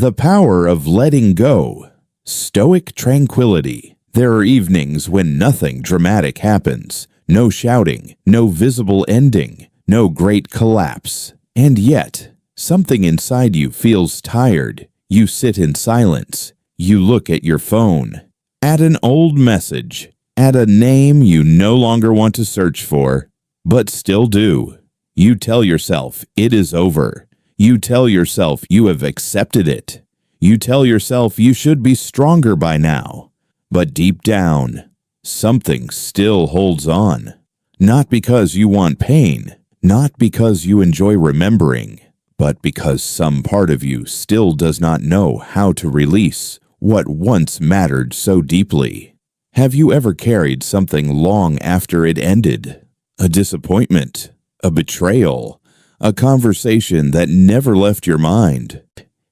The power of letting go. Stoic Tranquility. There are evenings when nothing dramatic happens. No shouting, no visible ending, no great collapse. And yet, something inside you feels tired. You sit in silence. You look at your phone. At an old message. At a name you no longer want to search for, but still do. You tell yourself it is over. You tell yourself you have accepted it. You tell yourself you should be stronger by now. But deep down, something still holds on. Not because you want pain, not because you enjoy remembering, but because some part of you still does not know how to release what once mattered so deeply. Have you ever carried something long after it ended? A disappointment, a betrayal, a conversation that never left your mind.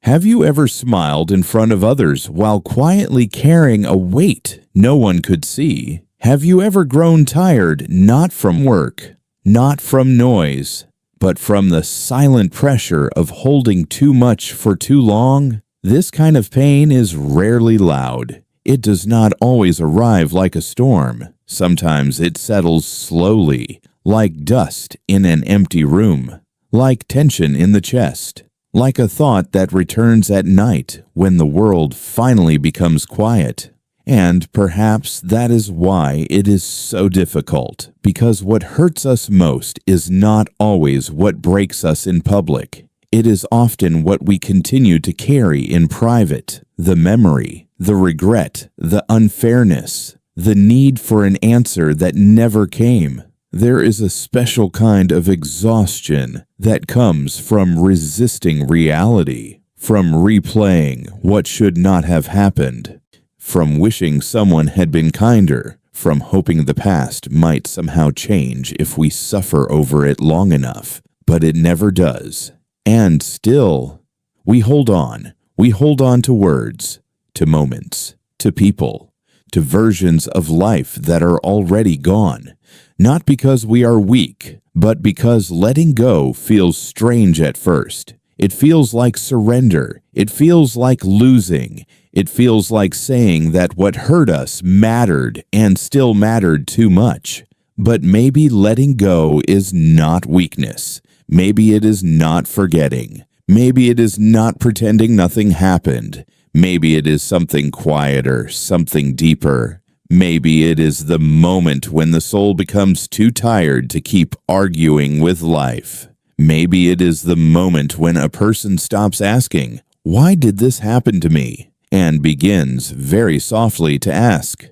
Have you ever smiled in front of others while quietly carrying a weight no one could see? Have you ever grown tired not from work, not from noise, but from the silent pressure of holding too much for too long? This kind of pain is rarely loud. It does not always arrive like a storm. Sometimes it settles slowly, like dust in an empty room. Like tension in the chest, like a thought that returns at night when the world finally becomes quiet. And perhaps that is why it is so difficult, because what hurts us most is not always what breaks us in public. It is often what we continue to carry in private, the memory, the regret, the unfairness, the need for an answer that never came. There is a special kind of exhaustion that comes from resisting reality, from replaying what should not have happened, from wishing someone had been kinder, from hoping the past might somehow change if we suffer over it long enough, but it never does. And still, we hold on. We hold on to words, to moments, to people, to versions of life that are already gone. Not because we are weak, but because letting go feels strange at first. It feels like surrender. It feels like losing. It feels like saying that what hurt us mattered and still mattered too much. But maybe letting go is not weakness. Maybe it is not forgetting. Maybe it is not pretending nothing happened. Maybe it is something quieter, something deeper. Maybe it is the moment when the soul becomes too tired to keep arguing with life. Maybe it is the moment when a person stops asking, "Why did this happen to me?" and begins very softly to ask,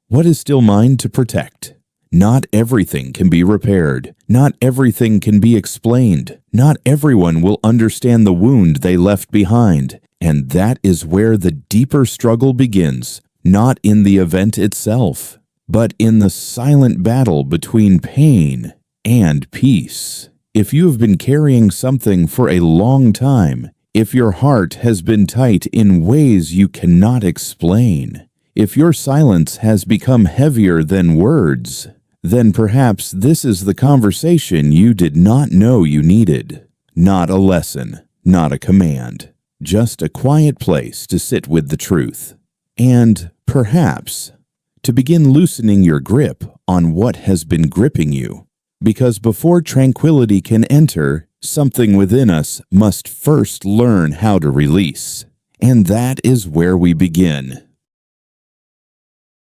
"What is still mine to protect?" Not everything can be repaired. Not everything can be explained. Not everyone will understand the wound they left behind. And that is where the deeper struggle begins. Not in the event itself, but in the silent battle between pain and peace. If you have been carrying something for a long time, if your heart has been tight in ways you cannot explain, if your silence has become heavier than words, then perhaps this is the conversation you did not know you needed. Not a lesson, not a command, just a quiet place to sit with the truth. And perhaps to begin loosening your grip on what has been gripping you. Because before tranquility can enter, something within us must first learn how to release. And that is where we begin.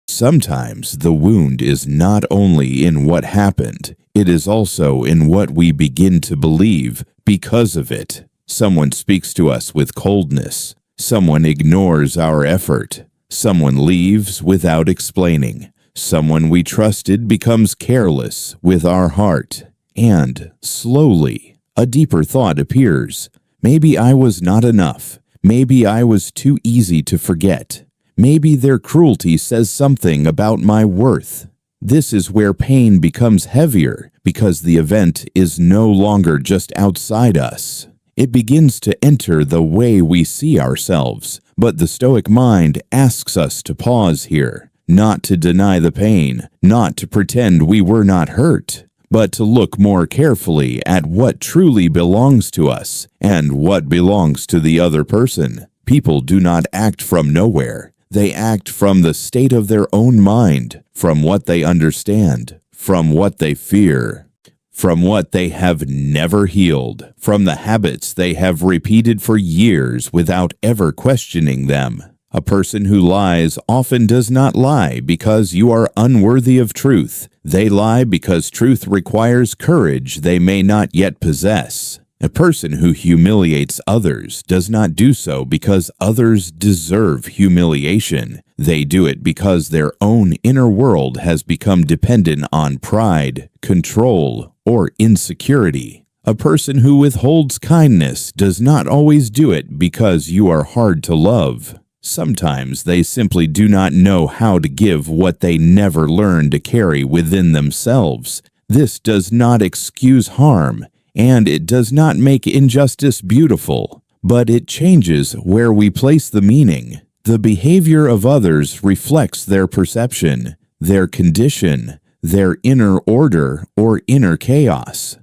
Sometimes the wound is not only in what happened, it is also in what we begin to believe because of it. Someone speaks to us with coldness. Someone ignores our effort. Someone leaves without explaining. Someone we trusted becomes careless with our heart. And, slowly, a deeper thought appears. Maybe I was not enough. Maybe I was too easy to forget. Maybe their cruelty says something about my worth. This is where pain becomes heavier, because the event is no longer just outside us. It begins to enter the way we see ourselves. But the Stoic mind asks us to pause here, not to deny the pain, not to pretend we were not hurt, but to look more carefully at what truly belongs to us and what belongs to the other person. People do not act from nowhere. They act from the state of their own mind, from what they understand, from what they fear, from what they have never healed, from the habits they have repeated for years without ever questioning them. A person who lies often does not lie because you are unworthy of truth. They lie because truth requires courage they may not yet possess. A person who humiliates others does not do so because others deserve humiliation. They do it because their own inner world has become dependent on pride, control, or insecurity. A person who withholds kindness does not always do it because you are hard to love. Sometimes they simply do not know how to give what they never learned to carry within themselves. This does not excuse harm, and it does not make injustice beautiful, but it changes where we place the meaning. The behavior of others reflects their perception, their condition, their inner order or inner chaos.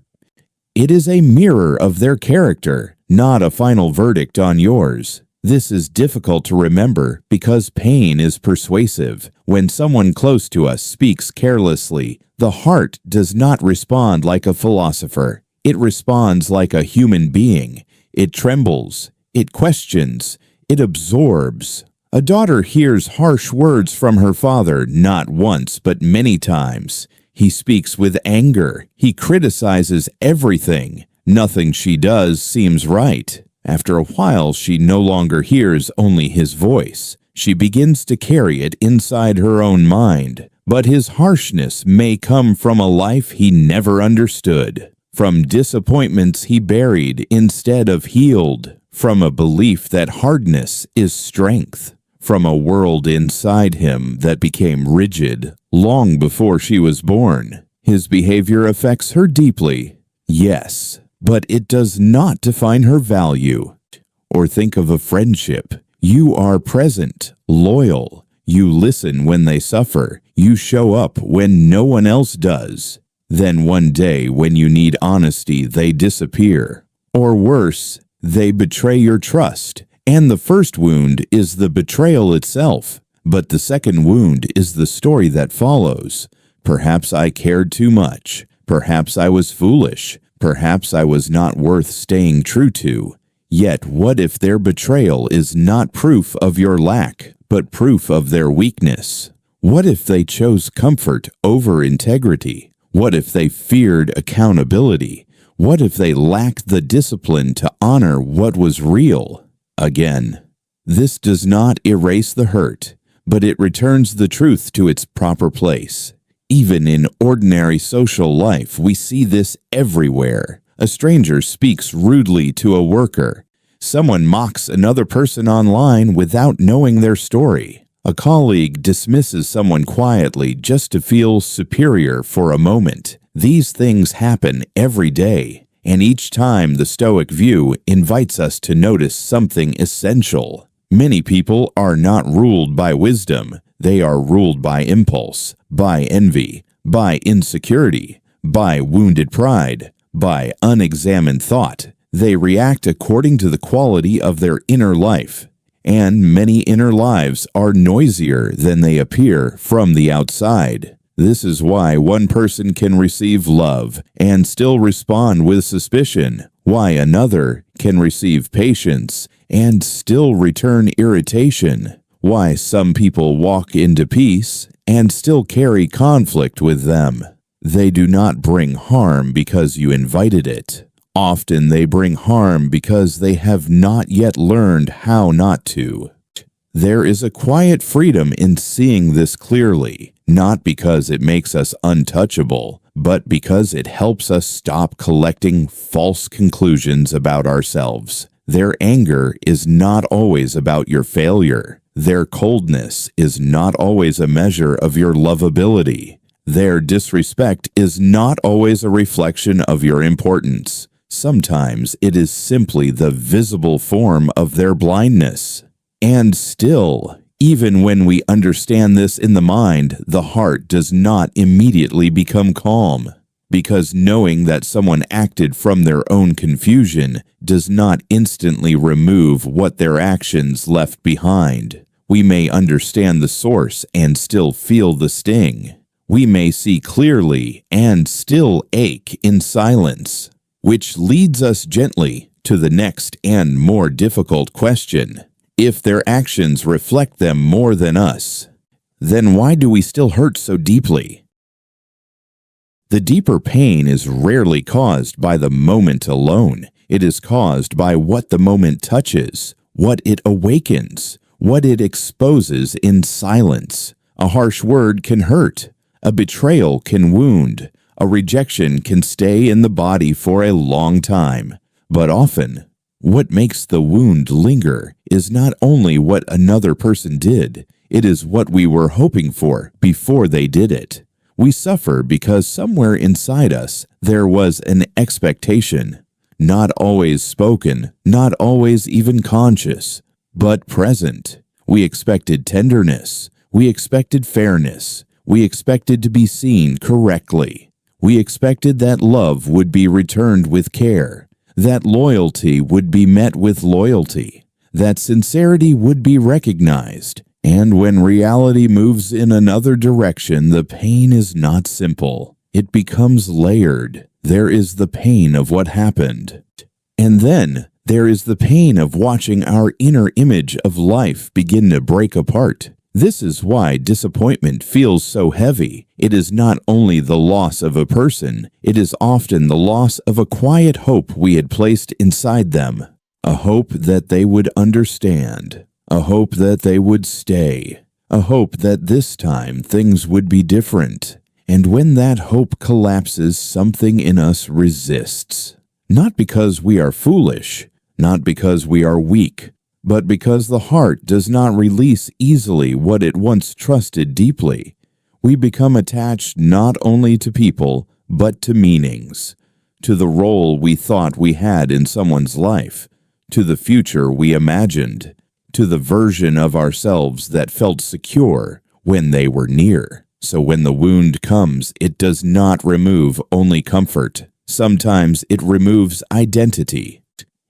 It is a mirror of their character, not a final verdict on yours. This is difficult to remember because pain is persuasive. When someone close to us speaks carelessly, the heart does not respond like a philosopher. It responds like a human being. It trembles. It questions. It absorbs. A daughter hears harsh words from her father not once but many times. He speaks with anger. He criticizes everything. Nothing she does seems right. After a while, she no longer hears only his voice. She begins to carry it inside her own mind. But his harshness may come from a life he never understood, from disappointments he buried instead of healed, from a belief that hardness is strength, from a world inside him that became rigid long before she was born. His behavior affects her deeply, yes, but it does not define her value. Or think of a friendship. You are present, loyal. You listen when they suffer. You show up when no one else does. Then one day, when you need honesty, they disappear. Or worse, they betray your trust. And the first wound is the betrayal itself. But the second wound is the story that follows. Perhaps I cared too much. Perhaps I was foolish. Perhaps I was not worth staying true to. Yet what if their betrayal is not proof of your lack, but proof of their weakness? What if they chose comfort over integrity? What if they feared accountability? What if they lacked the discipline to honor what was real? Again, this does not erase the hurt, but it returns the truth to its proper place. Even in ordinary social life, we see this everywhere. A stranger speaks rudely to a worker. Someone mocks another person online without knowing their story. A colleague dismisses someone quietly just to feel superior for a moment. These things happen every day, and each time the Stoic view invites us to notice something essential. Many people are not ruled by wisdom. They are ruled by impulse, by envy, by insecurity, by wounded pride, by unexamined thought. They react according to the quality of their inner life. And many inner lives are noisier than they appear from the outside. This is why one person can receive love and still respond with suspicion, why another can receive patience and still return irritation, why some people walk into peace and still carry conflict with them. They do not bring harm because you invited it. Often they bring harm because they have not yet learned how not to. There is a quiet freedom in seeing this clearly, not because it makes us untouchable, but because it helps us stop collecting false conclusions about ourselves. Their anger is not always about your failure. Their coldness is not always a measure of your lovability. Their disrespect is not always a reflection of your importance. Sometimes it is simply the visible form of their blindness. And still, even when we understand this in the mind, the heart does not immediately become calm. because knowing that someone acted from their own confusion does not instantly remove what their actions left behind. We may understand the source and still feel the sting. We may see clearly and still ache in silence, which leads us gently to the next and more difficult question. If their actions reflect them more than us, then why do we still hurt so deeply? The deeper pain is rarely caused by the moment alone. It is caused by what the moment touches, what it awakens, what it exposes in silence. A harsh word can hurt. A betrayal can wound. A rejection can stay in the body for a long time. But often, what makes the wound linger is not only what another person did, it is what we were hoping for before they did it. We suffer because somewhere inside us there was an expectation, not always spoken, not always even conscious, but present. We expected tenderness. We expected fairness. We expected to be seen correctly. We expected that love would be returned with care, that loyalty would be met with loyalty, that sincerity would be recognized. And when reality moves in another direction, the pain is not simple. It becomes layered. There is the pain of what happened. And then there is the pain of watching our inner image of life begin to break apart. This is why disappointment feels so heavy. It is not only the loss of a person, it is often the loss of a quiet hope we had placed inside them. A hope that they would understand. A hope that they would stay. A hope that this time things would be different. And when that hope collapses, something in us resists. Not because we are foolish, not because we are weak, but because the heart does not release easily what it once trusted deeply. We become attached not only to people, but to meanings, to the role we thought we had in someone's life, to the future we imagined, to the version of ourselves that felt secure when they were near. So when the wound comes, it does not remove only comfort. Sometimes it removes identity.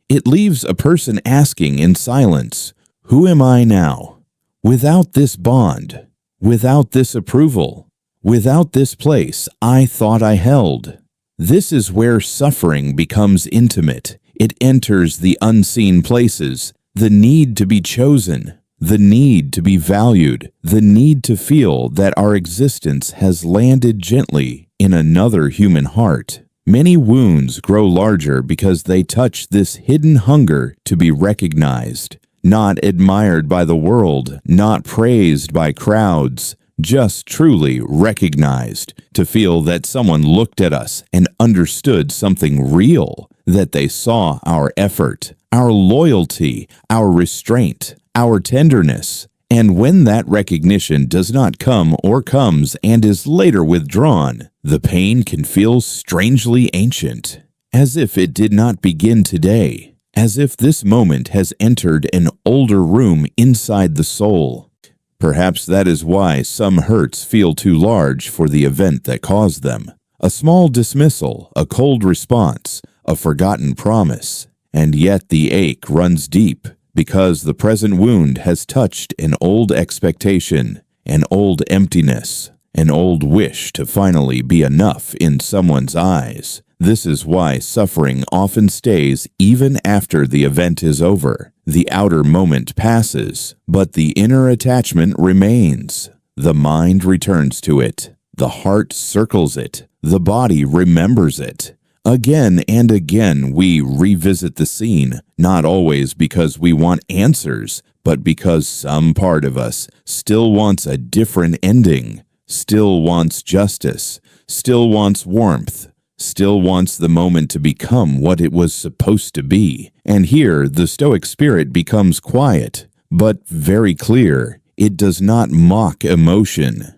It leaves a person asking in silence, "Who am I now? Without this bond, without this approval, without this place I thought I held." This is where suffering becomes intimate. It enters the unseen places. The need to be chosen, the need to be valued, the need to feel that our existence has landed gently in another human heart. Many wounds grow larger because they touch this hidden hunger to be recognized, not admired by the world, not praised by crowds, just truly recognized, to feel that someone looked at us and understood something real, that they saw our effort, our loyalty, our restraint, our tenderness. And when that recognition does not come or comes and is later withdrawn, the pain can feel strangely ancient, as if it did not begin today, as if this moment has entered an older room inside the soul. Perhaps that is why some hurts feel too large for the event that caused them. A small dismissal, a cold response, a forgotten promise. And yet the ache runs deep because the present wound has touched an old expectation, an old emptiness, an old wish to finally be enough in someone's eyes. This is why suffering often stays even after the event is over. The outer moment passes, but the inner attachment remains. The mind returns to it. The heart circles it. The body remembers it. Again and again we revisit the scene, not always because we want answers, but because some part of us still wants a different ending, still wants justice, still wants warmth, still wants the moment to become what it was supposed to be. And here the Stoic spirit becomes quiet, but very clear. It does not mock emotion.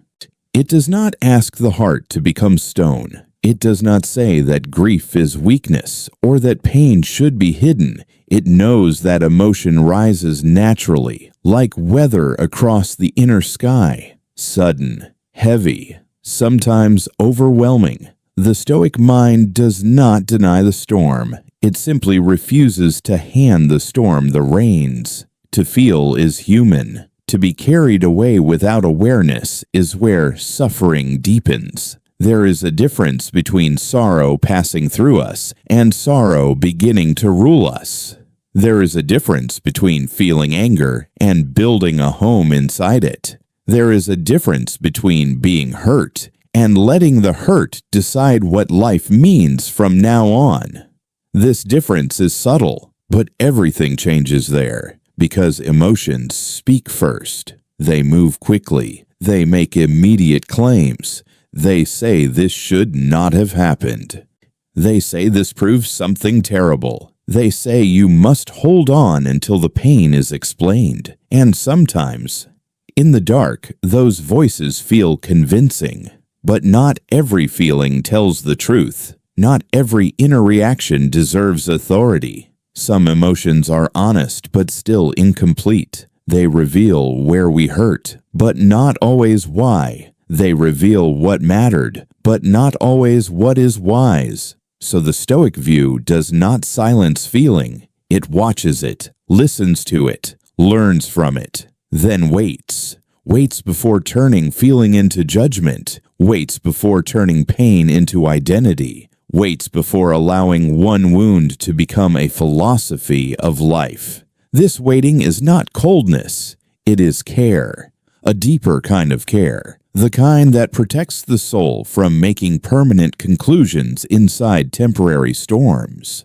It does not ask the heart to become stone. It does not say that grief is weakness or that pain should be hidden. It knows that emotion rises naturally, like weather across the inner sky, sudden, heavy, sometimes overwhelming, The Stoic mind does not deny the storm. It simply refuses to hand the storm the reins. To feel is human. To be carried away without awareness is where suffering deepens. There is a difference between sorrow passing through us and sorrow beginning to rule us. There is a difference between feeling anger and building a home inside it. There is a difference between being hurt and letting the hurt decide what life means from now on. This difference is subtle, but everything changes there. Because emotions speak first. They move quickly. They make immediate claims. They say this should not have happened. They say this proves something terrible. They say you must hold on until the pain is explained. And sometimes, in the dark, those voices feel convincing. But not every feeling tells the truth. Not every inner reaction deserves authority. Some emotions are honest but still incomplete. They reveal where we hurt, but not always why. They reveal what mattered, but not always what is wise. So the Stoic view does not silence feeling. It watches it, listens to it, learns from it, then waits. Waits before turning feeling into judgment. Waits before turning pain into identity. Waits before allowing one wound to become a philosophy of life. This waiting is not coldness, it is care, a deeper kind of care, the kind that protects the soul from making permanent conclusions inside temporary storms.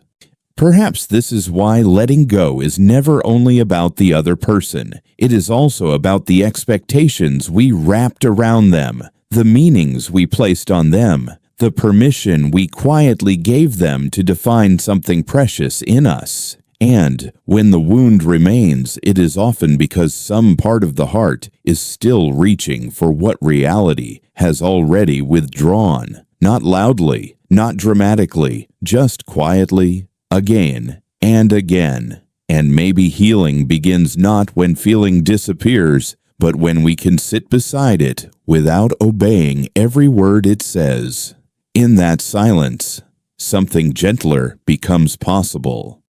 Perhaps this is why letting go is never only about the other person. It is also about the expectations we wrapped around them, the meanings we placed on them, the permission we quietly gave them to define something precious in us. And when the wound remains, it is often because some part of the heart is still reaching for what reality has already withdrawn. Not loudly, not dramatically, just quietly, again and again. And maybe healing begins not when feeling disappears, but when we can sit beside it without obeying every word it says. In that silence, something gentler becomes possible.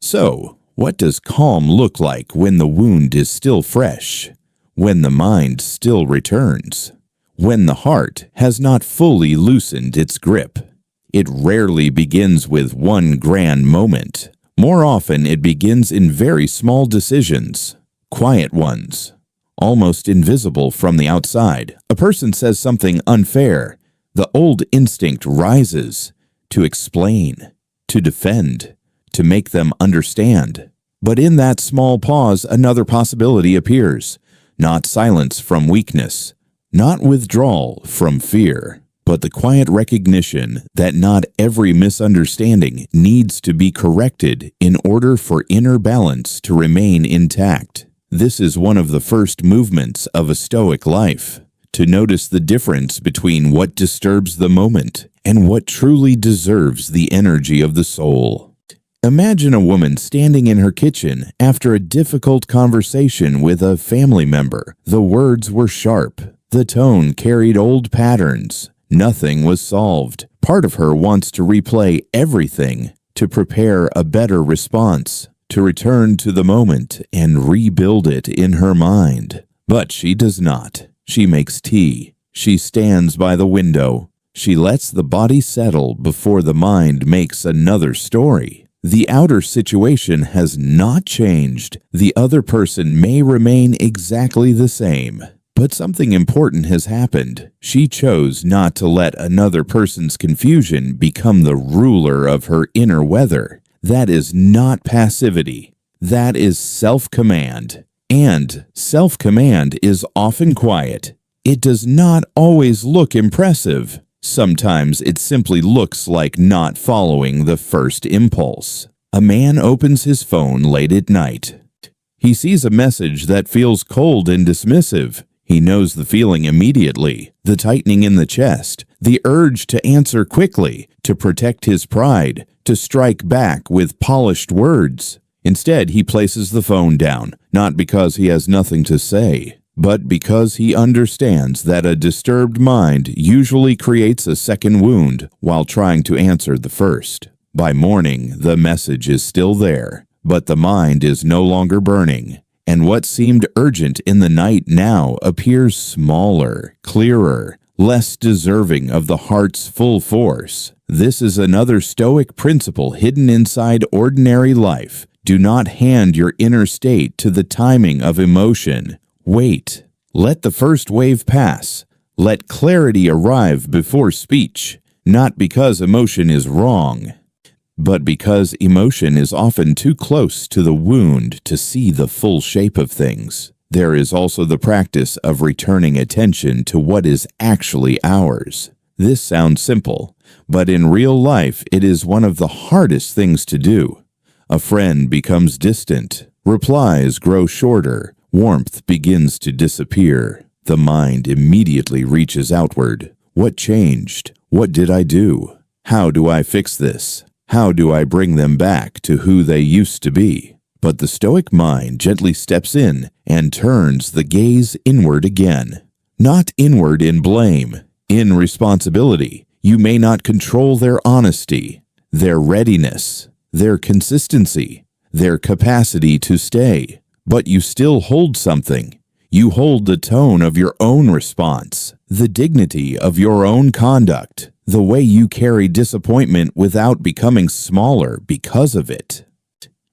So, what does calm look like when the wound is still fresh? When the mind still returns? When the heart has not fully loosened its grip? It rarely begins with one grand moment. More often, it begins in very small decisions, quiet ones. Almost invisible from the outside. A person says something unfair. The old instinct rises to explain, to defend, to make them understand. But in that small pause, another possibility appears. Not silence from weakness, not withdrawal from fear, but the quiet recognition that not every misunderstanding needs to be corrected in order for inner balance to remain intact. This is one of the first movements of a Stoic life, to notice the difference between what disturbs the moment and what truly deserves the energy of the soul. Imagine a woman standing in her kitchen after a difficult conversation with a family member. The words were sharp. The tone carried old patterns. Nothing was solved. Part of her wants to replay everything to prepare a better response, to return to the moment and rebuild it in her mind. But she does not. She makes tea. She stands by the window. She lets the body settle before the mind makes another story. The outer situation has not changed. The other person may remain exactly the same. But something important has happened. She chose not to let another person's confusion become the ruler of her inner weather. That is not passivity. That is self-command. And self-command is often quiet. It does not always look impressive. Sometimes it simply looks like not following the first impulse. A man opens his phone late at night. He sees a message that feels cold and dismissive. He knows the feeling immediately, the tightening in the chest, the urge to answer quickly, to protect his pride, to strike back with polished words. Instead, he places the phone down, not because he has nothing to say, but because he understands that a disturbed mind usually creates a second wound while trying to answer the first. By morning, the message is still there, but the mind is no longer burning, and what seemed urgent in the night now appears smaller, clearer, less deserving of the heart's full force. This is another Stoic principle hidden inside ordinary life. Do not hand your inner state to the timing of emotion. Wait. Let the first wave pass. Let clarity arrive before speech, not because emotion is wrong, but because emotion is often too close to the wound to see the full shape of things. There is also the practice of returning attention to what is actually ours. This sounds simple, but in real life it is one of the hardest things to do. A friend becomes distant, replies grow shorter, warmth begins to disappear. The mind immediately reaches outward. What changed? What did I do? How do I fix this? How do I bring them back to who they used to be? But the Stoic mind gently steps in and turns the gaze inward again. Not inward in blame, in responsibility. You may not control their honesty, their readiness, their consistency, their capacity to stay, but you still hold something. You hold the tone of your own response, the dignity of your own conduct, the way you carry disappointment without becoming smaller because of it.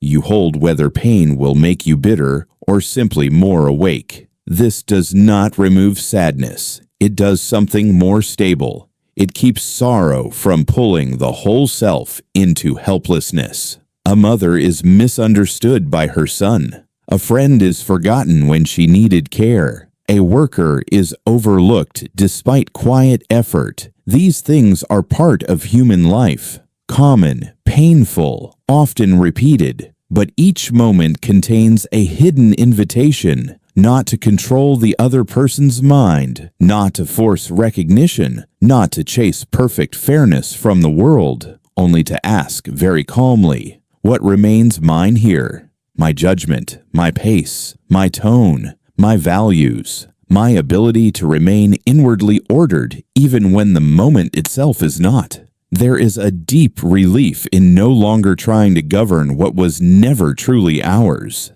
You hold whether pain will make you bitter or simply more awake. This does not remove sadness. It does something more stable. It keeps sorrow from pulling the whole self into helplessness. A mother is misunderstood by her son. A friend is forgotten when she needed care. A worker is overlooked despite quiet effort. These things are part of human life. Common, painful, often repeated, but each moment contains a hidden invitation, not to control the other person's mind, not to force recognition, not to chase perfect fairness from the world, only to ask very calmly, what remains mine here? My judgment, my pace, my tone, my values, my ability to remain inwardly ordered even when the moment itself is not. There is a deep relief in no longer trying to govern what was never truly ours.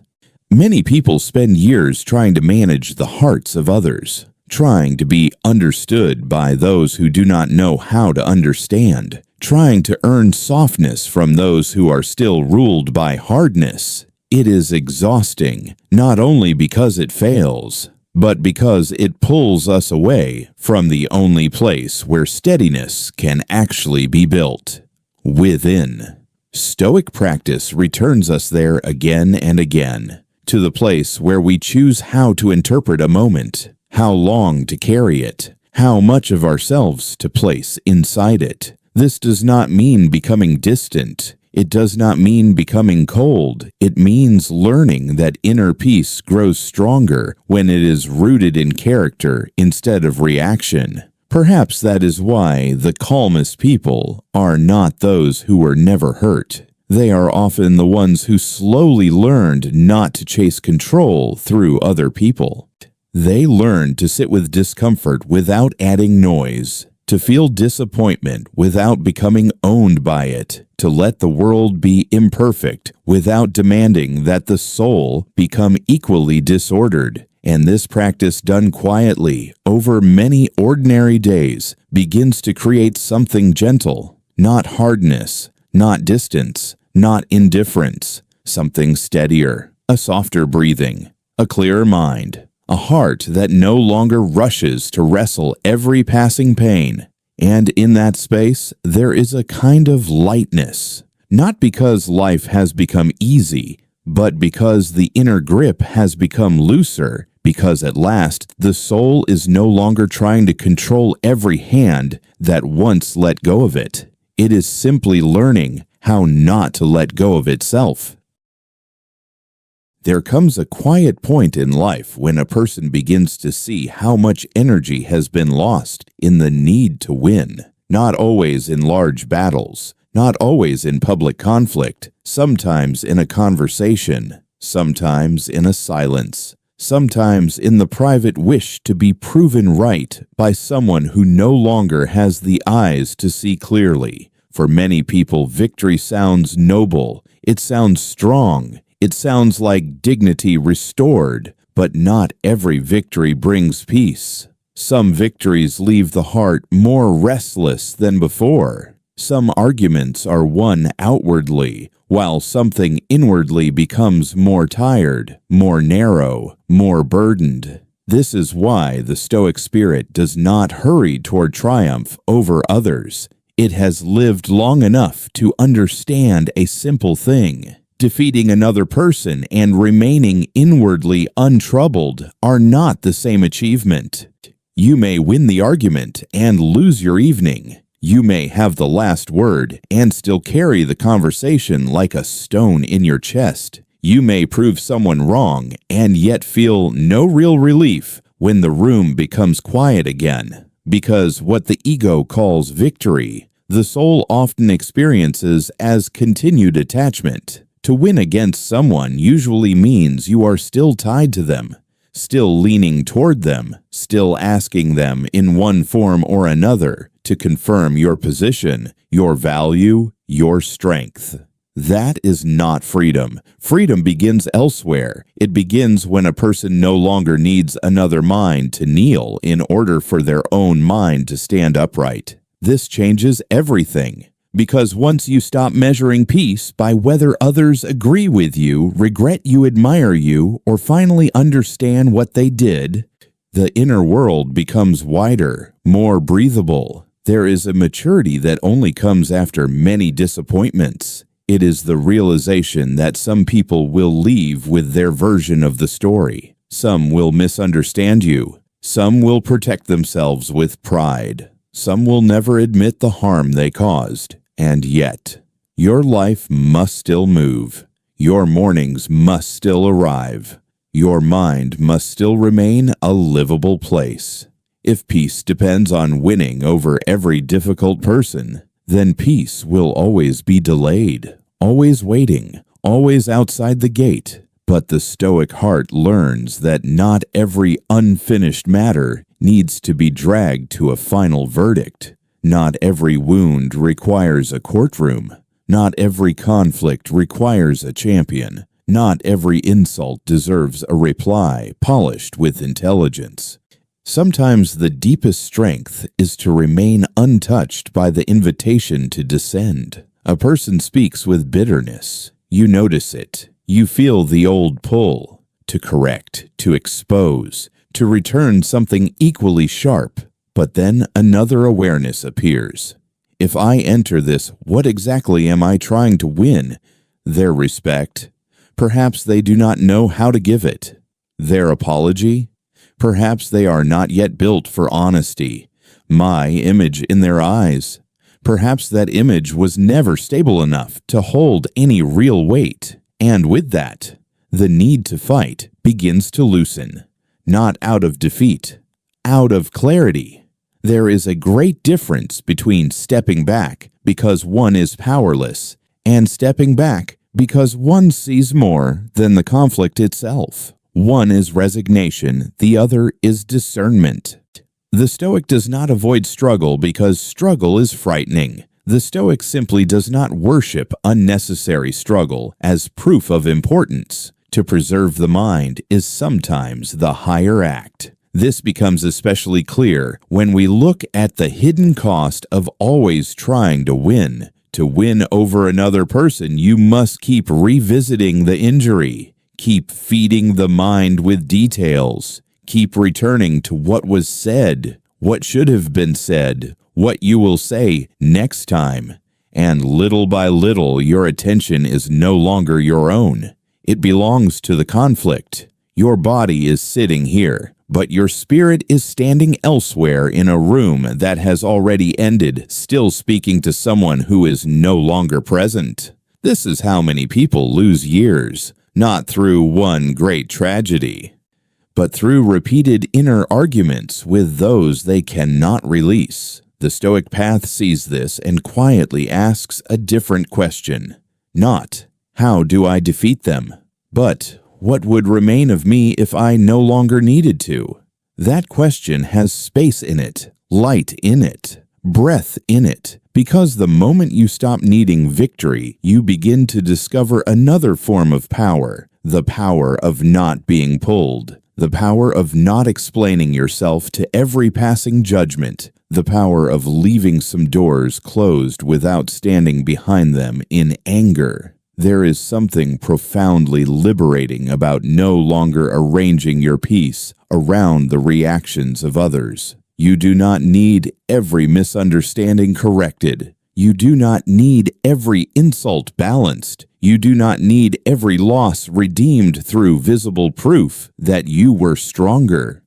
Many people spend years trying to manage the hearts of others, trying to be understood by those who do not know how to understand, trying to earn softness from those who are still ruled by hardness. It is exhausting, not only because it fails, but because it pulls us away from the only place where steadiness can actually be built, within. Stoic practice returns us there again and again, to the place where we choose how to interpret a moment, how long to carry it, how much of ourselves to place inside it. This does not mean becoming distant. It does not mean becoming cold. It means learning that inner peace grows stronger when it is rooted in character instead of reaction. Perhaps that is why the calmest people are not those who were never hurt. They are often the ones who slowly learned not to chase control through other people. They learned to sit with discomfort without adding noise, to feel disappointment without becoming owned by it, to let the world be imperfect without demanding that the soul become equally disordered. And this practice done quietly over many ordinary days begins to create something gentle, not hardness, not distance, not indifference, something steadier, a softer breathing, a clearer mind, a heart that no longer rushes to wrestle every passing pain. And in that space, there is a kind of lightness, not because life has become easy, but because the inner grip has become looser, because at last the soul is no longer trying to control every hand that once let go of it. It is simply learning how not to let go of itself. There comes a quiet point in life when a person begins to see how much energy has been lost in the need to win, not always in large battles, not always in public conflict, sometimes in a conversation, sometimes in a silence, sometimes in the private wish to be proven right by someone who no longer has the eyes to see clearly. For many people, victory sounds noble, it sounds strong, it sounds like dignity restored, but not every victory brings peace. Some victories leave the heart more restless than before. Some arguments are won outwardly, while something inwardly becomes more tired, more narrow, more burdened. This is why the Stoic spirit does not hurry toward triumph over others. It has lived long enough to understand a simple thing. Defeating another person and remaining inwardly untroubled are not the same achievement. You may win the argument and lose your evening. You may have the last word and still carry the conversation like a stone in your chest. You may prove someone wrong and yet feel no real relief when the room becomes quiet again. Because what the ego calls victory, the soul often experiences as continued attachment. To win against someone usually means you are still tied to them, still leaning toward them, still asking them in one form or another to confirm your position, your value, your strength. That is not freedom. Freedom begins elsewhere. It begins when a person no longer needs another mind to kneel in order for their own mind to stand upright. This changes everything. Because once you stop measuring peace by whether others agree with you, regret you, admire you, or finally understand what they did, the inner world becomes wider, more breathable. There is a maturity that only comes after many disappointments. It is the realization that some people will leave with their version of the story. Some will misunderstand you. Some will protect themselves with pride. Some will never admit the harm they caused. And yet, your life must still move. Your mornings must still arrive. Your mind must still remain a livable place. If peace depends on winning over every difficult person, then peace will always be delayed, always waiting, always outside the gate. But the Stoic heart learns that not every unfinished matter needs to be dragged to a final verdict. Not every wound requires a courtroom. Not every conflict requires a champion. Not every insult deserves a reply polished with intelligence. Sometimes the deepest strength is to remain untouched by the invitation to descend. A person speaks with bitterness. You notice it. You feel the old pull to correct, to expose, to return something equally sharp. But then another awareness appears. If I enter this, what exactly am I trying to win? Their respect? Perhaps they do not know how to give it. Their apology? Perhaps they are not yet built for honesty. My image in their eyes? Perhaps that image was never stable enough to hold any real weight. And with that, the need to fight begins to loosen. Not out of defeat, out of clarity. There is a great difference between stepping back because one is powerless and stepping back because one sees more than the conflict itself. One is resignation, the other is discernment. The Stoic does not avoid struggle because struggle is frightening. The Stoic simply does not worship unnecessary struggle as proof of importance. To preserve the mind is sometimes the higher act. This becomes especially clear when we look at the hidden cost of always trying to win. To win over another person, you must keep revisiting the injury, keep feeding the mind with details, keep returning to what was said, what should have been said, what you will say next time. And little by little, your attention is no longer your own. It belongs to the conflict. Your body is sitting here, but your spirit is standing elsewhere in a room that has already ended, still speaking to someone who is no longer present. This is how many people lose years, not through one great tragedy, but through repeated inner arguments with those they cannot release. The Stoic path sees this and quietly asks a different question. Not, how do I defeat them? But, What would remain of me if I no longer needed to? That question has space in it, light in it, breath in it, because the moment you stop needing victory, you begin to discover another form of power, the power of not being pulled, the power of not explaining yourself to every passing judgment, the power of leaving some doors closed without standing behind them in anger. There is something profoundly liberating about no longer arranging your peace around the reactions of others. You do not need every misunderstanding corrected. You do not need every insult balanced. You do not need every loss redeemed through visible proof that you were stronger.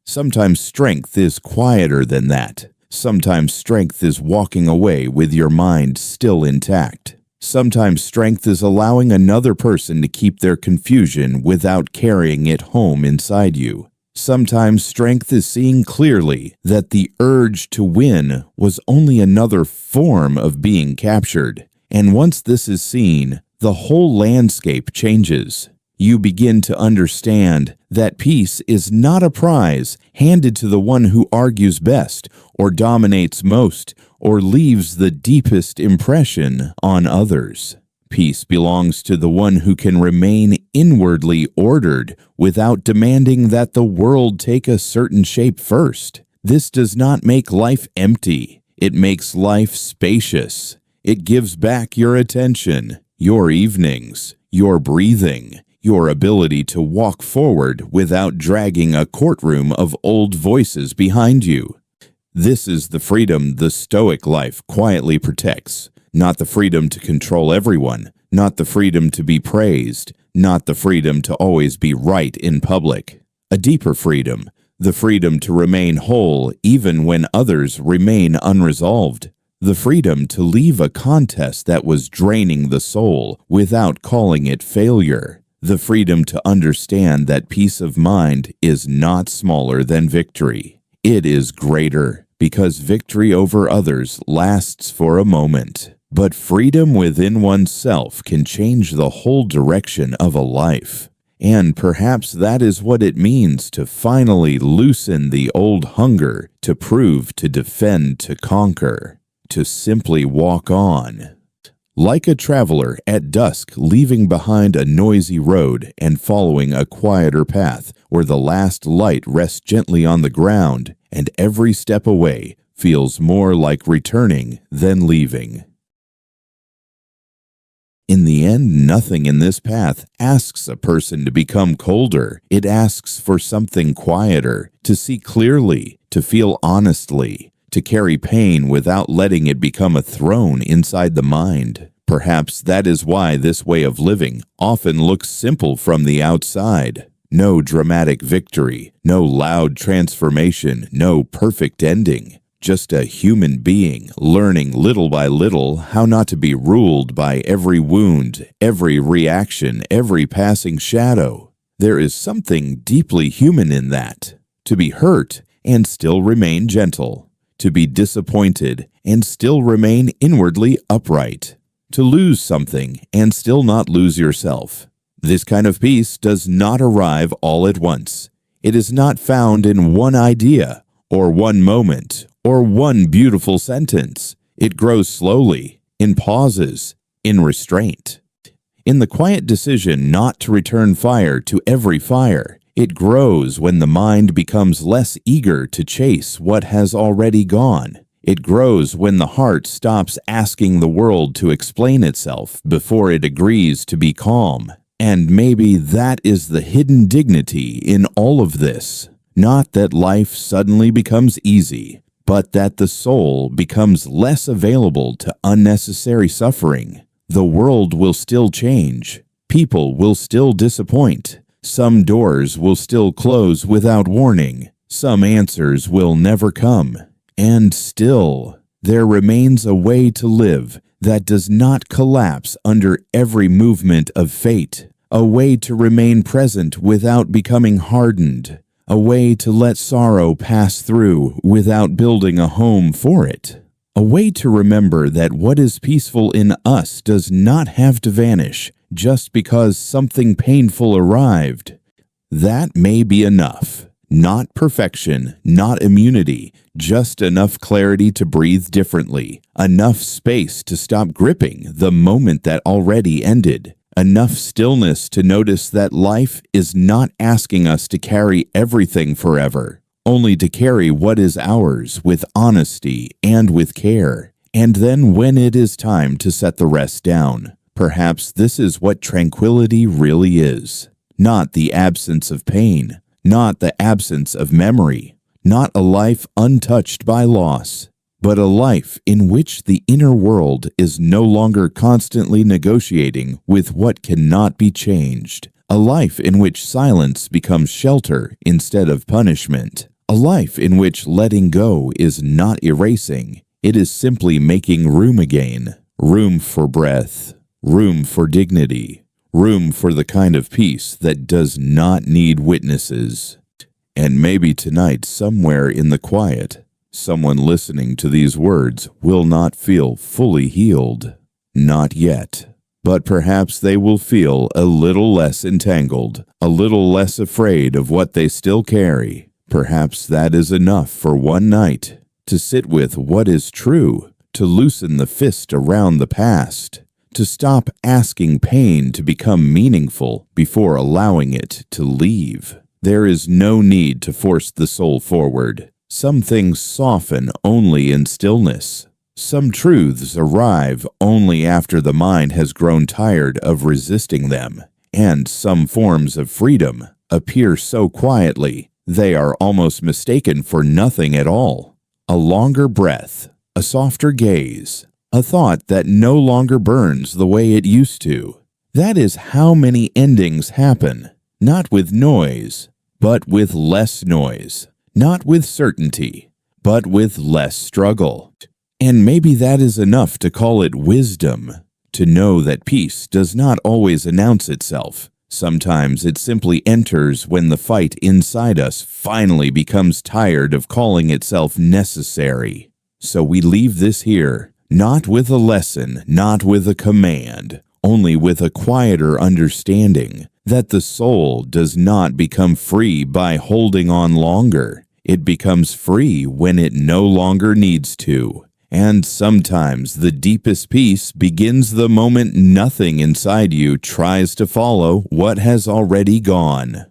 Sometimes strength is quieter than that. Sometimes strength is walking away with your mind still intact. Sometimes strength is allowing another person to keep their confusion without carrying it home inside you. Sometimes strength is seeing clearly that the urge to win was only another form of being captured. And once this is seen, the whole landscape changes. You begin to understand that peace is not a prize handed to the one who argues best, or dominates most, or leaves the deepest impression on others. Peace belongs to the one who can remain inwardly ordered without demanding that the world take a certain shape first. This does not make life empty. It makes life spacious. It gives back your attention, your evenings, your breathing, your ability to walk forward without dragging a courtroom of old voices behind you. This is the freedom the Stoic life quietly protects. Not the freedom to control everyone, not the freedom to be praised, not the freedom to always be right in public. A deeper freedom, the freedom to remain whole even when others remain unresolved. The freedom to leave a contest that was draining the soul without calling it failure. The freedom to understand that peace of mind is not smaller than victory. It is greater, because victory over others lasts for a moment. But freedom within oneself can change the whole direction of a life. And perhaps that is what it means to finally loosen the old hunger, to prove, to defend, to conquer, to simply walk on. Like a traveler at dusk leaving behind a noisy road and following a quieter path where the last light rests gently on the ground and every step away feels more like returning than leaving. In the end, nothing in this path asks a person to become colder. It asks for something quieter, to see clearly, to feel honestly, to carry pain without letting it become a throne inside the mind. Perhaps that is why this way of living often looks simple from the outside. No dramatic victory, no loud transformation, no perfect ending. Just a human being learning little by little how not to be ruled by every wound, every reaction, every passing shadow. There is something deeply human in that. To be hurt and still remain gentle. To be disappointed and still remain inwardly upright. To lose something and still not lose yourself. This kind of peace does not arrive all at once. It is not found in one idea, or one moment, or one beautiful sentence. It grows slowly, in pauses, in restraint. In the quiet decision not to return fire to every fire. It grows when the mind becomes less eager to chase what has already gone. It grows when the heart stops asking the world to explain itself before it agrees to be calm. And maybe that is the hidden dignity in all of this. Not that life suddenly becomes easy, but that the soul becomes less available to unnecessary suffering. The world will still change. People will still disappoint. Some doors will still close without warning. Some answers will never come. And still, there remains a way to live that does not collapse under every movement of fate. A way to remain present without becoming hardened. A way to let sorrow pass through without building a home for it. A way to remember that what is peaceful in us does not have to vanish just because something painful arrived. That may be enough. Not perfection, not immunity, just enough clarity to breathe differently, enough space to stop gripping the moment that already ended, enough stillness to notice that life is not asking us to carry everything forever, only to carry what is ours with honesty and with care. And then when it is time to set the rest down, perhaps this is what tranquility really is. Not the absence of pain, not the absence of memory, not a life untouched by loss, but a life in which the inner world is no longer constantly negotiating with what cannot be changed, a life in which silence becomes shelter instead of punishment, a life in which letting go is not erasing, it is simply making room again, room for breath, room for dignity, room for the kind of peace that does not need witnesses. And maybe tonight, somewhere in the quiet, someone listening to these words will not feel fully healed. Not yet. But perhaps they will feel a little less entangled, a little less afraid of what they still carry. Perhaps that is enough for one night, to sit with what is true, to loosen the fist around the past, to stop asking pain to become meaningful before allowing it to leave. There is no need to force the soul forward. Some things soften only in stillness. Some truths arrive only after the mind has grown tired of resisting them. And some forms of freedom appear so quietly, they are almost mistaken for nothing at all. A longer breath, a softer gaze, a thought that no longer burns the way it used to. That is how many endings happen, not with noise, but with less noise, not with certainty, but with less struggle. And maybe that is enough to call it wisdom, to know that peace does not always announce itself. Sometimes it simply enters when the fight inside us finally becomes tired of calling itself necessary. So we leave this here, not with a lesson, not with a command, only with a quieter understanding that the soul does not become free by holding on longer. It becomes free when it no longer needs to. And sometimes the deepest peace begins the moment nothing inside you tries to follow what has already gone.